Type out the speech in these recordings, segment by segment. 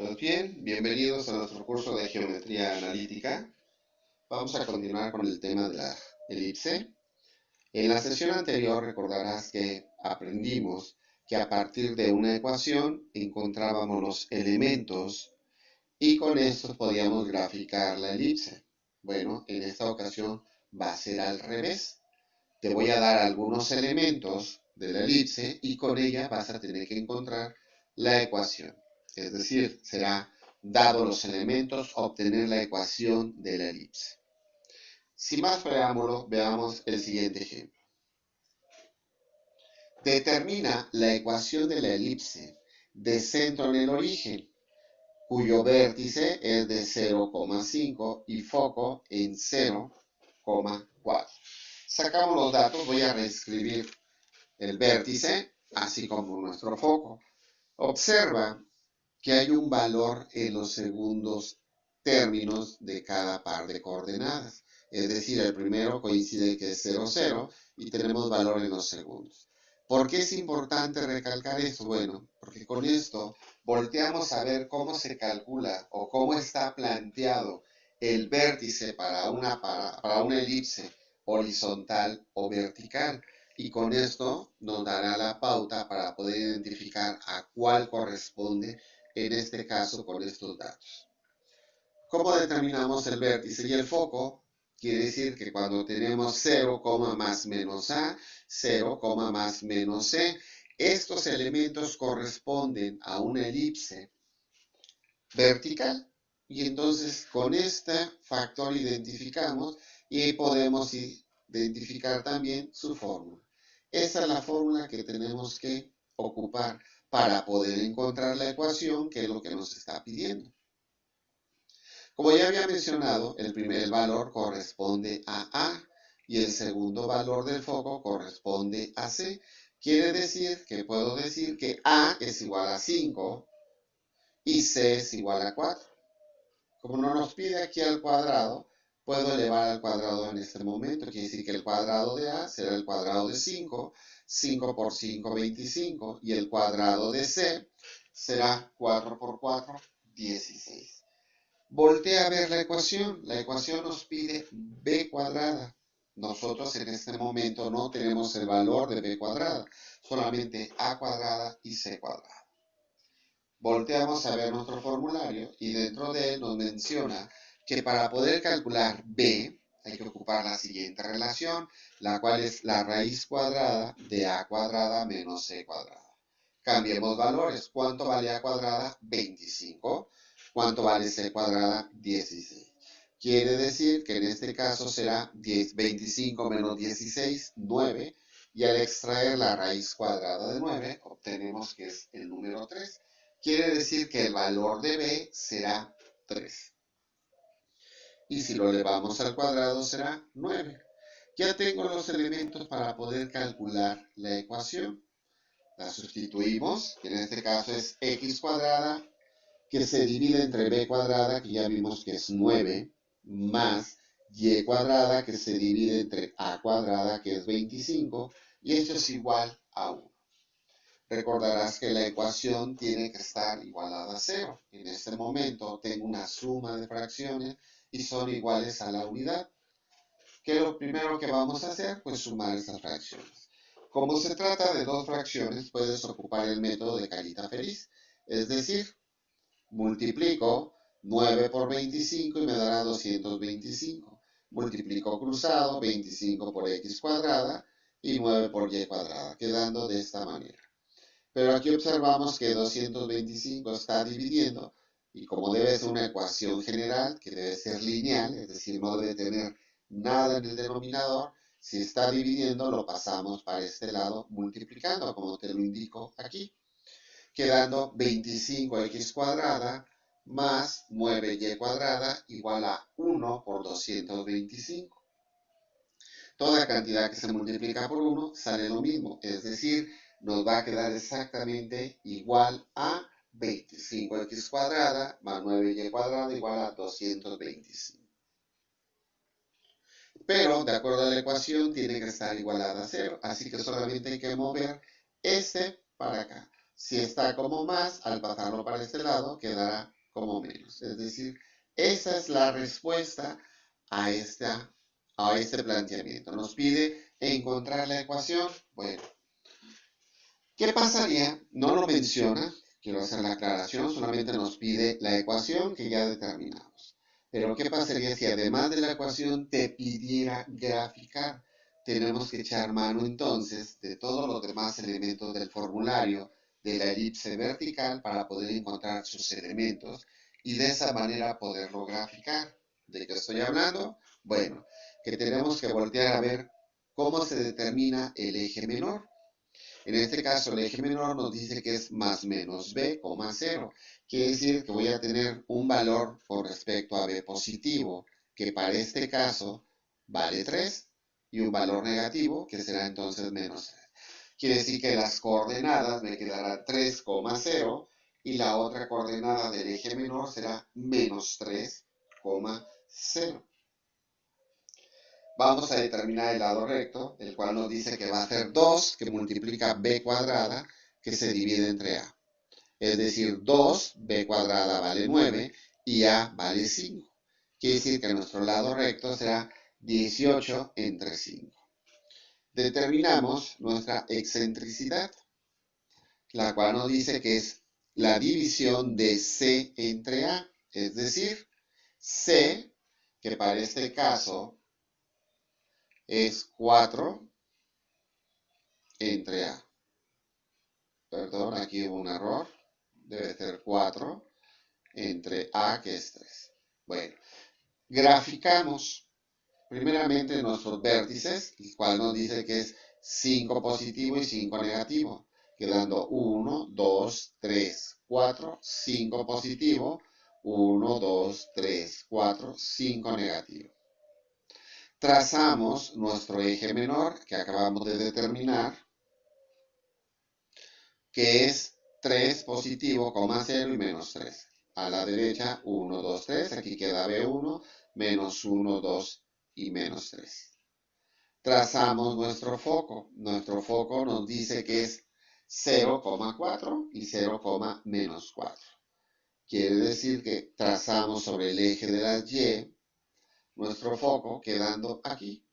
Pues bien, bienvenidos a nuestro curso de geometría analítica. Vamos a continuar con el tema de la elipse. En la sesión anterior recordarás que aprendimos que a partir de una ecuación encontrábamos los elementos y con esto podíamos graficar la elipse. Bueno, en esta ocasión va a ser al revés. Te voy a dar algunos elementos de la elipse y con ella vas a tener que encontrar la ecuación. Es decir, será, dado los elementos, obtener la ecuación de la elipse. Sin más preámbulo, veamos el siguiente ejemplo. Determina la ecuación de la elipse de centro en el origen, cuyo vértice es de 0,5 y foco en 0,4. Sacamos los datos, voy a reescribir el vértice, así como nuestro foco. Observa que hay un valor en los segundos términos de cada par de coordenadas. Es decir, el primero coincide que es 0, 0 y tenemos valor en los segundos. ¿Por qué es importante recalcar esto? Bueno, porque con esto volteamos a ver cómo se calcula o cómo está planteado el vértice para una elipse horizontal o vertical. Y con esto nos dará la pauta para poder identificar a cuál corresponde en este caso con estos datos. ¿Cómo determinamos el vértice y el foco? Quiere decir que cuando tenemos 0, más menos A, 0, más menos C, estos elementos corresponden a una elipse vertical. Y entonces con este factor identificamos y podemos identificar también su fórmula. Esa es la fórmula que tenemos que ocupar para poder encontrar la ecuación, que es lo que nos está pidiendo. Como ya había mencionado, el primer valor corresponde a A y el segundo valor del foco corresponde a C. Quiere decir que puedo decir que A es igual a 5 y C es igual a 4. Como no nos pide aquí al cuadrado, puedo elevar al cuadrado en este momento. Quiere decir que el cuadrado de A será el cuadrado de 5, 5 por 5, 25, y el cuadrado de C será 4 por 4, 16. Voltea a ver la ecuación. La ecuación nos pide b cuadrada. Nosotros en este momento no tenemos el valor de b cuadrada, solamente a cuadrada y c cuadrada. Volteamos a ver nuestro formulario y dentro de él nos menciona que para poder calcular b hay que ocupar la siguiente relación, la cual es la raíz cuadrada de a cuadrada menos c cuadrada. Cambiemos valores. ¿Cuánto vale a cuadrada? 25. ¿Cuánto vale c cuadrada? 16. Quiere decir que en este caso será 25 menos 16, 9. Y al extraer la raíz cuadrada de 9, obtenemos que es el número 3. Quiere decir que el valor de b será 3. Y si lo elevamos al cuadrado será 9. Ya tengo los elementos para poder calcular la ecuación. La sustituimos, que en este caso es x cuadrada, que se divide entre b cuadrada, que ya vimos que es 9, más y cuadrada, que se divide entre a cuadrada, que es 25, y esto es igual a 1. Recordarás que la ecuación tiene que estar igualada a 0. En este momento tengo una suma de fracciones y son iguales a la unidad. ¿Qué es lo primero que vamos a hacer? Pues sumar esas fracciones. Como se trata de dos fracciones, puedes ocupar el método de carita feliz. Es decir, multiplico 9 por 25 y me dará 225. Multiplico cruzado 25 por x cuadrada y 9 por y cuadrada, quedando de esta manera. Pero aquí observamos que 225 está dividiendo y como debe ser una ecuación general, que debe ser lineal, es decir, no debe tener nada en el denominador, si está dividiendo lo pasamos para este lado multiplicando, como te lo indico aquí, quedando 25x cuadrada más 9y cuadrada igual a 1 por 225. Toda cantidad que se multiplica por 1 sale lo mismo, es decir, nos va a quedar exactamente igual a 25x cuadrada más 9y cuadrada igual a 225. Pero, de acuerdo a la ecuación, tiene que estar igualada a 0, así que solamente hay que mover este para acá. Si está como más, al pasarlo para este lado, quedará como menos. Es decir, esa es la respuesta a, a este planteamiento. Nos pide encontrar la ecuación. Bueno, ¿qué pasaría? No lo menciona, quiero hacer la aclaración, solamente nos pide la ecuación que ya determinamos. Pero ¿qué pasaría si además de la ecuación te pidiera graficar? Tenemos que echar mano entonces de todos los demás elementos del formulario de la elipse vertical para poder encontrar sus elementos y de esa manera poderlo graficar. ¿De qué estoy hablando? Bueno, que tenemos que voltear a ver cómo se determina el eje menor. En este caso, el eje menor nos dice que es más menos b, 0. Quiere decir que voy a tener un valor con respecto a b positivo, que para este caso vale 3, y un valor negativo, que será entonces menos 3. Quiere decir que las coordenadas me quedarán 3, 0, y la otra coordenada del eje menor será menos 3, 0. Vamos a determinar el lado recto, el cual nos dice que va a ser 2, que multiplica b cuadrada, que se divide entre a. Es decir, 2, b cuadrada vale 9 y a vale 5. Quiere decir que nuestro lado recto será 18 entre 5. Determinamos nuestra excentricidad, la cual nos dice que es la división de c entre a. Es decir, c, que para este caso es 4 entre a. Perdón, aquí hubo un error. Debe ser 4 entre a, que es 3. Bueno, graficamos primeramente nuestros vértices, el cual nos dice que es 5 positivo y 5 negativo, quedando 1, 2, 3, 4, 5 positivo, 1, 2, 3, 4, 5 negativo. Trazamos nuestro eje menor que acabamos de determinar, que es 3 positivo, 0 y menos 3. A la derecha, 1, 2, 3. Aquí queda B1, menos 1, 2 y menos 3. Trazamos nuestro foco. Nuestro foco nos dice que es 0,4 y 0, menos 4. Quiere decir que trazamos sobre el eje de las Y nuestro foco quedando aquí.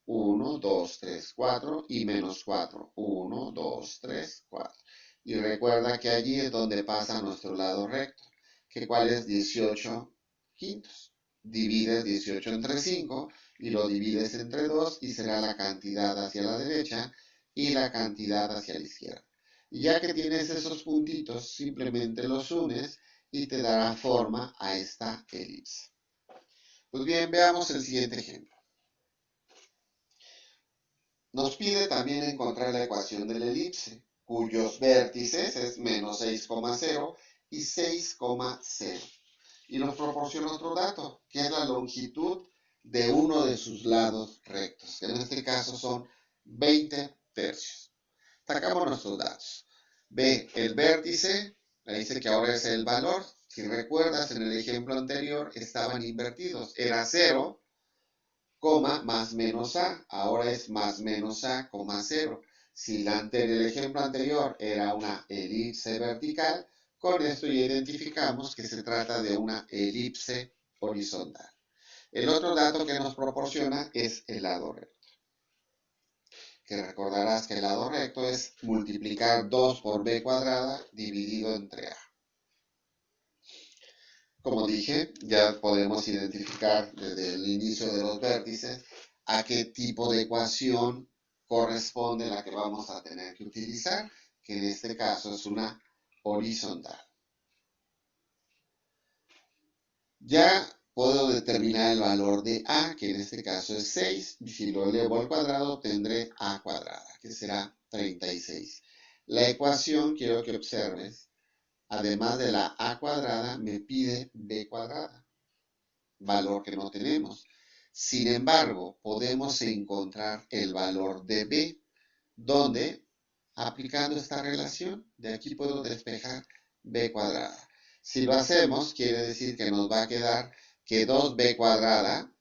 1, 2, 3, 4 y menos 4. 1, 2, 3, 4. Y recuerda que allí es donde pasa nuestro lado recto, que cuál es 18 quintos. Divides 18 entre 5 y lo divides entre 2 y será la cantidad hacia la derecha y la cantidad hacia la izquierda. Y ya que tienes esos puntitos, simplemente los unes y te dará forma a esta elipse. Pues bien, veamos el siguiente ejemplo. Nos pide también encontrar la ecuación de la elipse, cuyos vértices es menos 6,0 y 6,0. Y nos proporciona otro dato, que es la longitud de uno de sus lados rectos, que en este caso son 20 tercios. Sacamos nuestros datos. Ve, el vértice, le dice que ahora es el valor. Si recuerdas, en el ejemplo anterior estaban invertidos. Era 0, más menos a, ahora es más menos a, 0. Si el ejemplo anterior era una elipse vertical, con esto ya identificamos que se trata de una elipse horizontal. El otro dato que nos proporciona es el lado recto. Que recordarás que el lado recto es multiplicar 2 por b cuadrada dividido entre a. Como dije, ya podemos identificar desde el inicio de los vértices a qué tipo de ecuación corresponde la que vamos a tener que utilizar, que en este caso es una horizontal. Ya puedo determinar el valor de a, que en este caso es 6, y si lo elevo al cuadrado tendré a cuadrada, que será 36. La ecuación, quiero que observes, además de la a cuadrada, me pide b cuadrada, valor que no tenemos. Sin embargo, podemos encontrar el valor de b, donde, aplicando esta relación, de aquí puedo despejar b cuadrada. Si lo hacemos, quiere decir que nos va a quedar que 2b cuadrada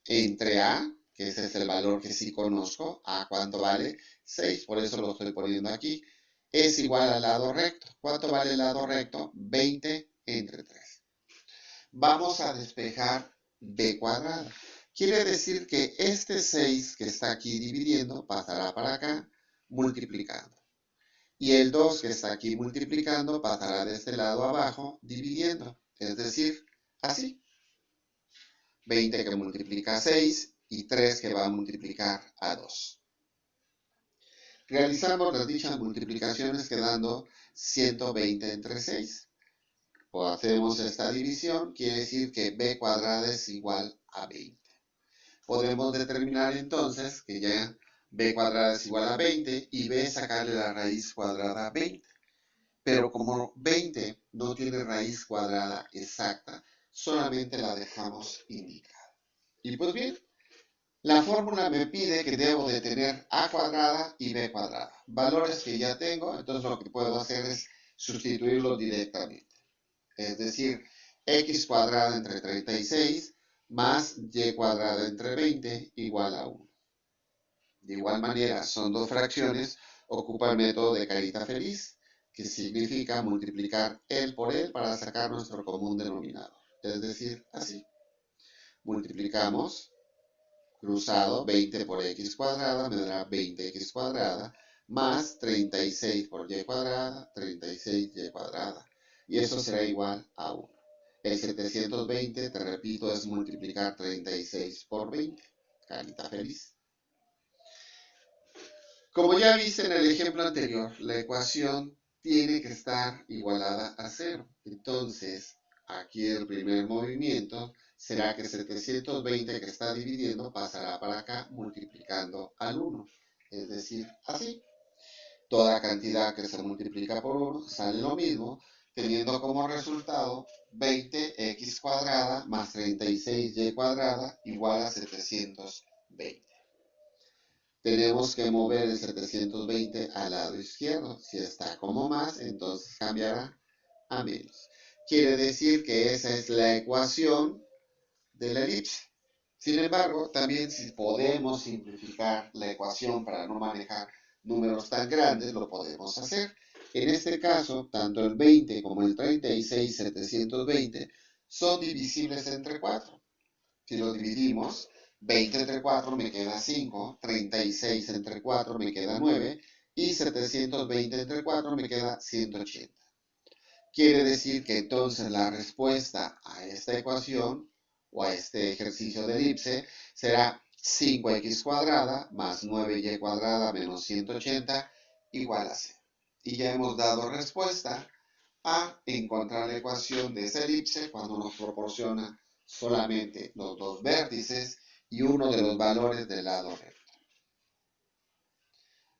entre a, que ese es el valor que sí conozco, a cuánto vale 6, por eso lo estoy poniendo aquí, es igual al lado recto. ¿Cuánto vale el lado recto? 20 entre 3. Vamos a despejar b cuadrada. Quiere decir que este 6 que está aquí dividiendo pasará para acá multiplicando. Y el 2 que está aquí multiplicando pasará de este lado abajo dividiendo. Es decir, así. 20 que multiplica a 6 y 3 que va a multiplicar a 2. Realizamos las dichas multiplicaciones quedando 120 entre 6. O hacemos esta división, quiere decir que b cuadrada es igual a 20. Podemos determinar entonces que ya b cuadrada es igual a 20 y b sacarle la raíz cuadrada a 20. Pero como 20 no tiene raíz cuadrada exacta, solamente la dejamos indicada. Y pues bien, la fórmula me pide que debo de tener a cuadrada y b cuadrada. Valores que ya tengo, entonces lo que puedo hacer es sustituirlos directamente. Es decir, x cuadrada entre 36 más y cuadrada entre 20 igual a 1. De igual manera, son dos fracciones, ocupa el método de carita feliz, que significa multiplicar el por el para sacar nuestro común denominador. Es decir, así. Multiplicamos, cruzado, 20 por x cuadrada me dará 20x cuadrada, más 36 por y cuadrada, 36y cuadrada. Y eso será igual a 1. El 720, te repito, es multiplicar 36 por 20. Carita feliz. Como ya viste en el ejemplo anterior, la ecuación tiene que estar igualada a 0. Entonces, aquí el primer movimiento será que 720 que está dividiendo pasará para acá multiplicando al 1. Es decir, así. Toda cantidad que se multiplica por 1 sale lo mismo, teniendo como resultado 20x cuadrada más 36y cuadrada igual a 720. Tenemos que mover el 720 al lado izquierdo. Si está como más, entonces cambiará a menos. Quiere decir que esa es la ecuación de la elipse. Sin embargo, también si podemos simplificar la ecuación para no manejar números tan grandes, lo podemos hacer. En este caso, tanto el 20 como el 36, 720 son divisibles entre 4. Si lo dividimos, 20 entre 4 me queda 5, 36 entre 4 me queda 9 y 720 entre 4 me queda 180. Quiere decir que entonces la respuesta a esta ecuación o a este ejercicio de elipse será 5x cuadrada más 9y cuadrada menos 180 igual a 0. Y ya hemos dado respuesta a encontrar la ecuación de esa elipse cuando nos proporciona solamente los dos vértices y uno de los valores del lado recto.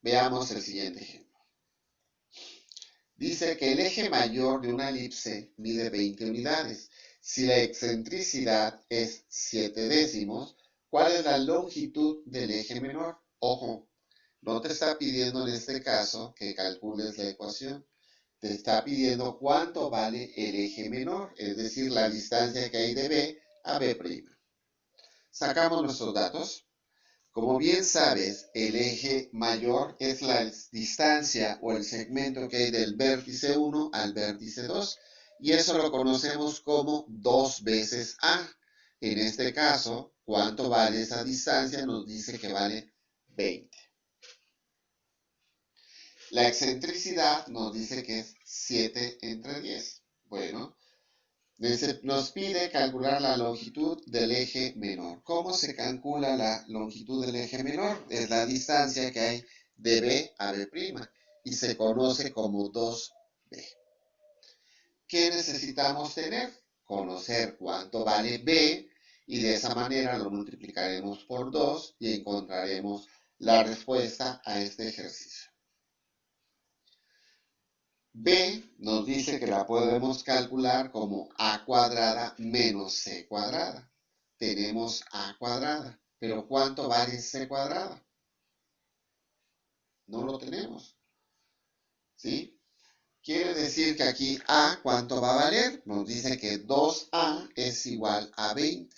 Veamos el siguiente ejemplo. Dice que el eje mayor de una elipse mide 20 unidades. Si la excentricidad es 7 décimos, ¿cuál es la longitud del eje menor? Ojo, no te está pidiendo en este caso que calcules la ecuación. Te está pidiendo cuánto vale el eje menor, es decir, la distancia que hay de B a B'. Sacamos nuestros datos. Como bien sabes, el eje mayor es la distancia o el segmento que hay del vértice 1 al vértice 2, y eso lo conocemos como 2 veces A. En este caso, ¿cuánto vale esa distancia? Nos dice que vale 20. La excentricidad nos dice que es 7 entre 10. Bueno, nos pide calcular la longitud del eje menor. ¿Cómo se calcula la longitud del eje menor? Es la distancia que hay de B a B' y se conoce como 2B. ¿Qué necesitamos tener? Conocer cuánto vale B y de esa manera lo multiplicaremos por 2 y encontraremos la respuesta a este ejercicio. B nos dice que la podemos calcular como A cuadrada menos C cuadrada. Tenemos A cuadrada, pero ¿cuánto vale C cuadrada? No lo tenemos. ¿Sí? Quiere decir que aquí A, ¿cuánto va a valer? Nos dice que 2A es igual a 20.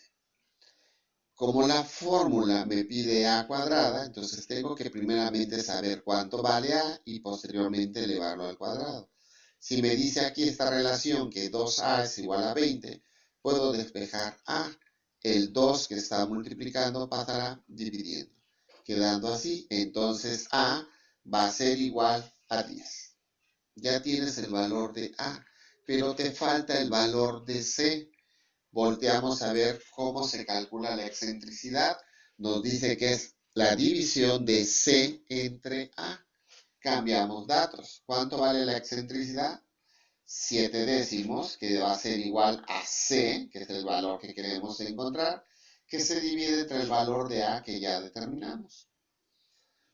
Como la fórmula me pide a cuadrada, entonces tengo que primeramente saber cuánto vale a y posteriormente elevarlo al cuadrado. Si me dice aquí esta relación que 2a es igual a 20, puedo despejar a. El 2 que está multiplicando pasará dividiendo. Quedando así, entonces a va a ser igual a 10. Ya tienes el valor de a, pero te falta el valor de c. Volteamos a ver cómo se calcula la excentricidad. Nos dice que es la división de C entre A. Cambiamos datos. ¿Cuánto vale la excentricidad? 7 décimos, que va a ser igual a C, que es el valor que queremos encontrar, que se divide entre el valor de A que ya determinamos.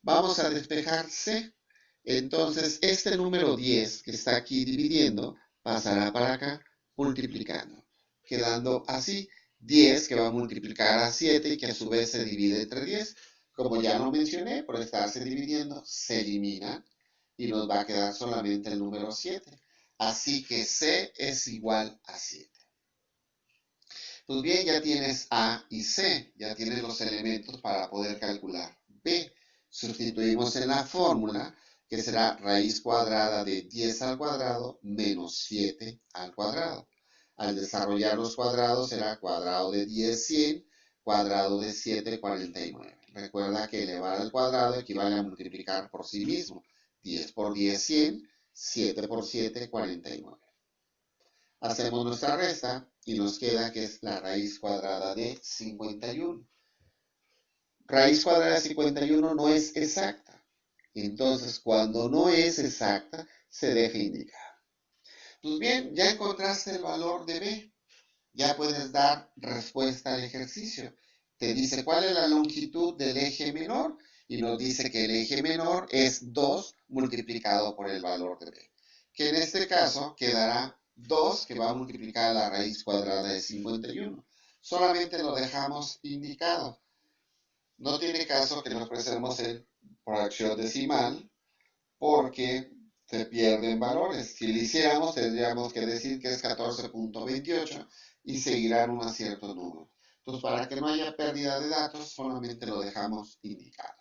Vamos a despejar C. Entonces, este número 10 que está aquí dividiendo pasará para acá multiplicando, quedando así 10 que va a multiplicar a 7 y que a su vez se divide entre 10. Como ya lo mencioné, por estarse dividiendo, se elimina y nos va a quedar solamente el número 7. Así que C es igual a 7. Pues bien, ya tienes A y C, ya tienes los elementos para poder calcular B. Sustituimos en la fórmula, que será raíz cuadrada de 10 al cuadrado menos 7 al cuadrado. Al desarrollar los cuadrados será cuadrado de 10, 100, cuadrado de 7, 49. Recuerda que elevar al cuadrado equivale a multiplicar por sí mismo. 10 por 10, 100, 7 por 7, 49. Hacemos nuestra resta y nos queda que es la raíz cuadrada de 51. Raíz cuadrada de 51 no es exacta. Entonces, cuando no es exacta, se deja indicar. Pues bien, ya encontraste el valor de B. Ya puedes dar respuesta al ejercicio. Te dice cuál es la longitud del eje menor y nos dice que el eje menor es 2 multiplicado por el valor de B. Que en este caso quedará 2 que va a multiplicar la raíz cuadrada de 51. Solamente lo dejamos indicado. No tiene caso que lo expresemos en fracción decimal porque se pierden valores. Si lo hiciéramos, tendríamos que decir que es 14.28 y seguirán un cierto número. Entonces, para que no haya pérdida de datos, solamente lo dejamos indicado.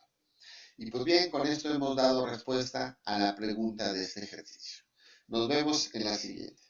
Y pues bien, con esto hemos dado respuesta a la pregunta de este ejercicio. Nos vemos en la siguiente.